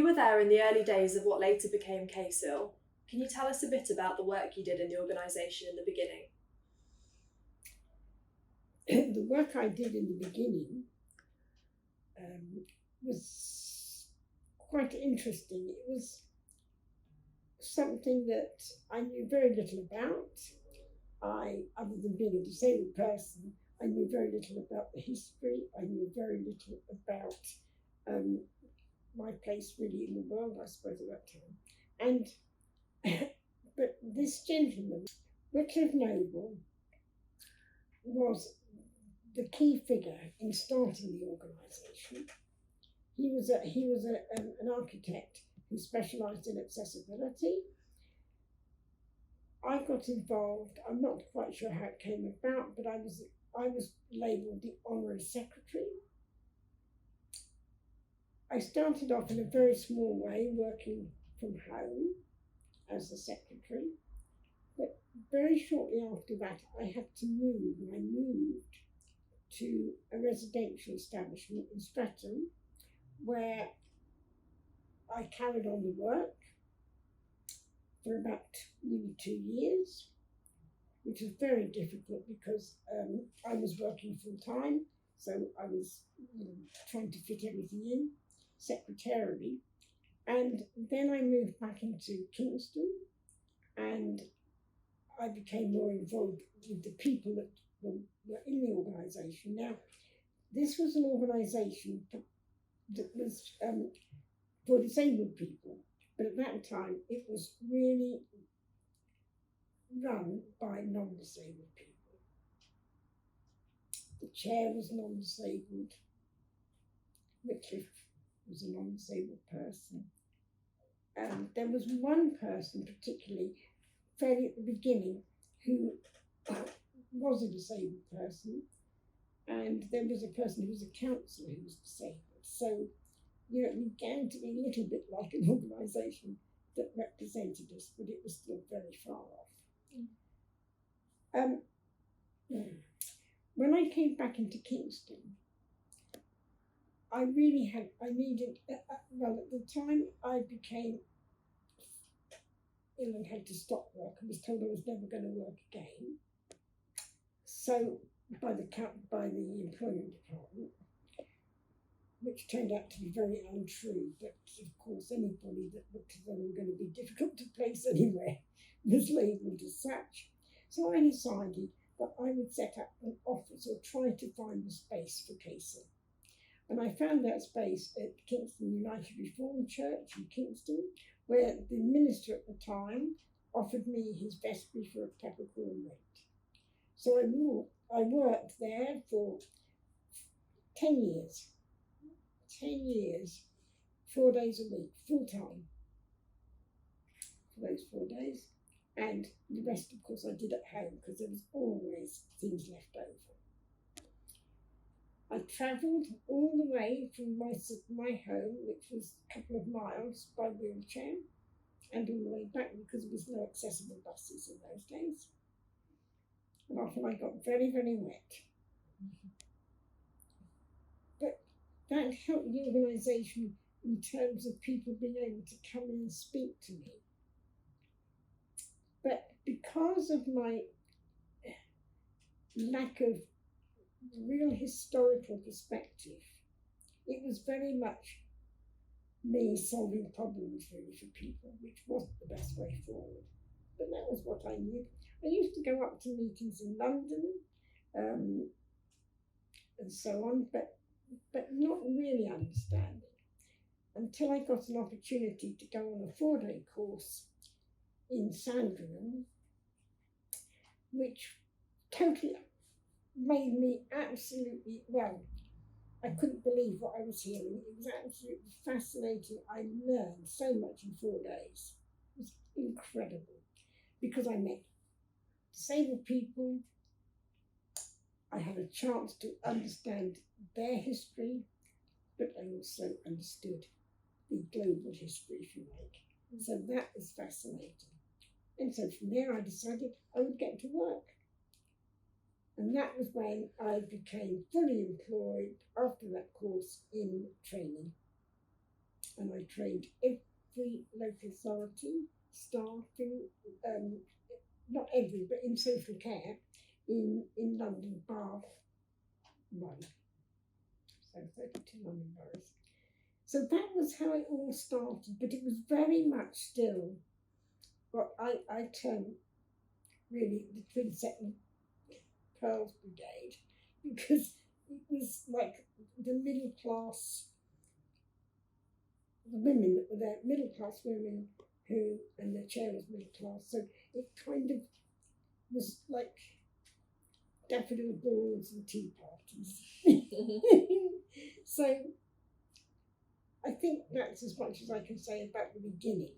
were there in the early days of what later became KCIL. Can you tell us a bit about the work you did in the organisation in the beginning? The work I did in the beginning was quite interesting. It was something that I knew very little about. Other than being a disabled person, I knew very little about the history. I knew very little about my place really in the world, I suppose, at that time. But this gentleman, Richard Noble, was the key figure in starting the organisation. He was an architect who specialised in accessibility. I got involved. I'm not quite sure how it came about, but I was labelled the honorary secretary. I started off in a very small way, working from home as a secretary. But very shortly after that, I had to move, and I moved to a residential establishment in Streatham, where I carried on the work for about nearly 2 years, which was very difficult because I was working full time, so I was trying to fit everything in secretarially. And then I moved back into Kingston, and I became more involved with the people that were in the organisation. Now, this was an organisation that was for disabled people, but at that time it was really run by non-disabled people. The chair was non-disabled. Richard was a non-disabled person. There was one person particularly, fairly at the beginning, who was a disabled person, and there was a person who was a counsellor who was disabled. So, it began to be a little bit like an organisation that represented us, but it was still very far off. When I came back into Kingston, at the time I became ill and had to stop work and was told I was never going to work again. So by the employment department, which turned out to be very untrue, but of course anybody that looked as though they were going to be difficult to place anywhere was labelled as such. So I decided that I would set up an office or try to find a space for KCIL. And I found that space at Kingston United Reformed Church in Kingston, where the minister at the time offered me his vestry for a peppercorn rent. So I worked there for 10 years. 10 years, 4 days a week, full time for those 4 days. And the rest, of course, I did at home because there was always things left over. I travelled all the way from my home, which was a couple of miles, by wheelchair, and all the way back because there was no accessible buses in those days. And often I got very, very wet. But that helped the organisation in terms of people being able to come in and speak to me. But because of my lack of real historical perspective, it was very much me solving problems really for people, which wasn't the best way forward. But that was what I knew. I used to go up to meetings in London and so on, but not really understanding until I got an opportunity to go on a 4-day course in Sandringham, which totally made me absolutely, I couldn't believe what I was hearing. It was absolutely fascinating. I learned so much in 4 days. It was incredible because I met disabled people. I had a chance to understand their history, but I also understood the global history, if you like. So that was fascinating. And so from there I decided I would get to work. And that was when I became fully employed after that course in training. and I trained every local authority, staffing, not every, but in social care in London, bar one. So 32 London boroughs. So that was how it all started, but it was very much still what I term really the Twin Second Pearls Brigade, because it was like the middle class, the women that were there, middle class women who, and the chair was middle class, so it kind of was like daffodil balls and tea parties. So I think that's as much as I can say about the beginning.